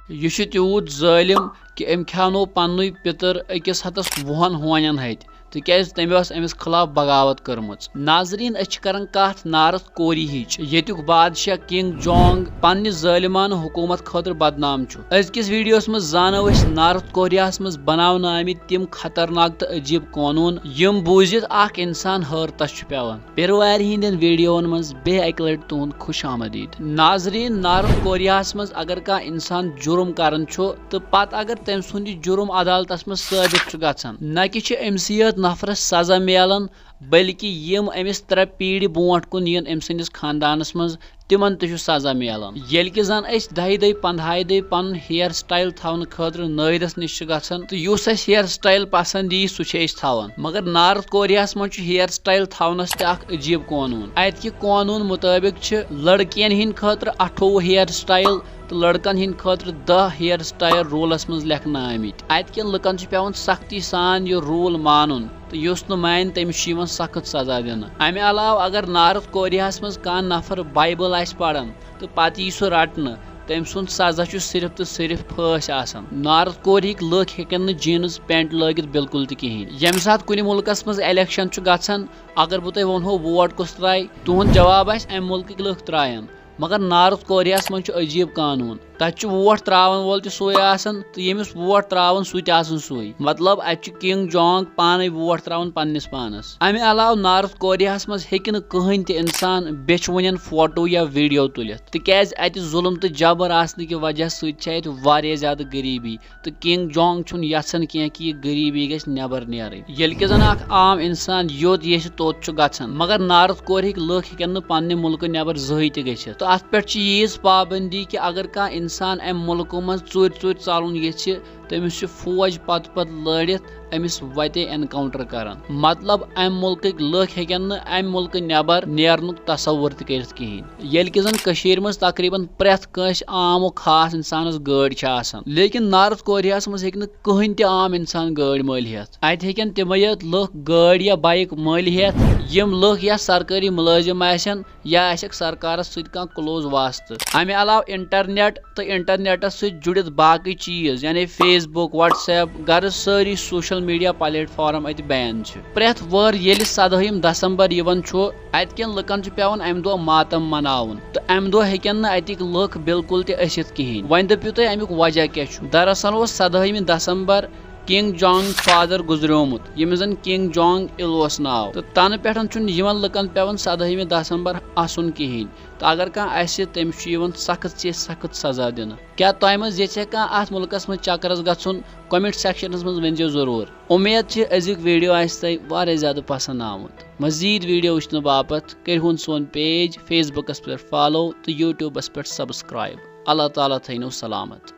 यह तूत ज़ालिम कि अम खेनो पन्नु पितर अकिस हतस 20 होनन हथ तिक्याज तमि अमिस खिलाफ बगावत कर्मच। नाजरीन अस करन कथ नारद कोरी हिच येतुक बादशाह किंग जोंग पन्नि ज़ालिमाना हुकूमत खतर बदनाम छु। अजकिस वीडियोस मज जानो अस नारद कोरियास मज बनावन आमित तिम खतरनाक तो अजीब कानून यम बूजित आख इंसान हैरतस छु पेवान। पेरि वार हिंदन वीडियोन मज बे एक लट तुहंद खुश आमदीद। नाजरीन नारद कोरियास मज अगर का इंसान जुर्म करन छु तो पत अगर तम सुंद जुर्म अदालतस मज साबित छु गछन न कि छु अमसियत नफरस सजा मिलन बल्कि यम अमिस 3 पीढ़ी बोट कुन यन अम सस खानदानस मज तिमन तु सजा मिलन। येल कि जन अस 10-15 पन हेयर स्टाइल थवन खतर नईदस निश गछन तो युस अस हेयर स्टाइल पसंद यी सह थवन। मगर नारद कोरियास मज हेयर स्टाइल थवनस ते अख अजीब कानून। अत कि कानून मुताबिक लड़कियन हिंद खतर 28 हेयर स्टाइल तो लड़कन हिंद खतर 10 हेयर स्टाइल रूलस मज लेखन आमित। अत कि लुकन पेवन सख्ती सान यह रूल मानुन तो युस न मान तमिस सख्त सजा दिन। अमे अलाव अगर नारद कोरियास मज कान नफर बाइबल आस पढ़न तो पत यी सह रटन तम सुंद सजा सिर्फ तो सिर्फ फांस आसान। नारद कोरियक लुक हेकन न जीन्स पैंट लगित बिल्कुल तह कहें। यम सात कुन मुल्कस मज इलेक्शन गछन अगर बह तुह वनो वोट कुस त्राय तुहद जवाब अम मुल्क लुक त्रायन। मगर नारद कोरियास मज अजीब कानून तत वोट त्रावन वोल सोई आसन तो यमिस वोट त्रावन सह सोई। मतलब अत किंग जोंग पान वोट त्रावन पन्निस पानस। अमे अलाव नारद कोरियास मज हेकि न कहीं ते इंसान बेचवनन फोटो या वीडियो तुलित तिक्याज अत जुल्म तो जबर आसने की वजह सत वारिया ज्यादा गरीबी तो किंग जोंग छुन यछन कह कि यह गरीबी गछ नेबर नेरन। येल कि जन अख आम इंसान योत ये तोत गछन मगर नारद कोरियक लुक हेकन न पन्ने मुल्क नेबर जहई ते गछित। तो अत पे यीज पाबंदी कि अगर कह इंसान अम मुल्क मज चुर चालन ये तमिस फौज पत लड़ित अमिस वते एनकाउंटर करन। मतलब अम मुल्क लुक हेकन न अम मुल्क नेबर नेरनुक तसव्वुर त करित कहें। येल कि जन कशीर मज तकरीबन प्रेथ कंस आम और खास इंसानस गाड़ी छ आसान लेकिन नारद कोरियास मज हेक न कहीं ते आम इंसान गाड़ी मल हेत। अत हेकन तिमय लुक गाड़ी या बाइक मल हेत यम लुक या सरकारी मुलाजिम आसन या आसक सरकारस सत कह क्लोज वास्त। अमे अलाव इंटरनेट तो इंटरनेटस सत जुड़ित बाकी चीज यानी फेसबुक व्हाट्सएप गर सारी सोशल मीडिया प्लेटफॉर्म अत बैन। प्रेथ वर येल 17 दिसंबर यवन अत कन लुकन पेवन अम दो मातम मनावन तो अम दो हेकन न अतिक लुक बिल्कुल ते असित कहें। वन दपियो तुह अमुक वजह क्या। दरअसल 17 दिसंबर किंग जोंग फादर गुजरियोमुत यमिस जन किंग जोंग इल नाव तो तन पे लुकन पेवन 17 दिसंबर आसन कहें। तो अगर कह तमिस सख्त से सख्त सजा दिन। क्या तुम मज ये अत मुल्कस मज चक्करस गछुन कमेंट सेक्शनस मज वन जरूर। उम्मीद अजुक वीडियो तुह ज्यादा पसंद आमुत। मजीद वीडियो वुचन बापत करिहुन सोन पेज फेसबुकस पे फॉलो तो यूट्यूबस पे सब्सक्राइब। अल्लाह ताला थैनो सलामत।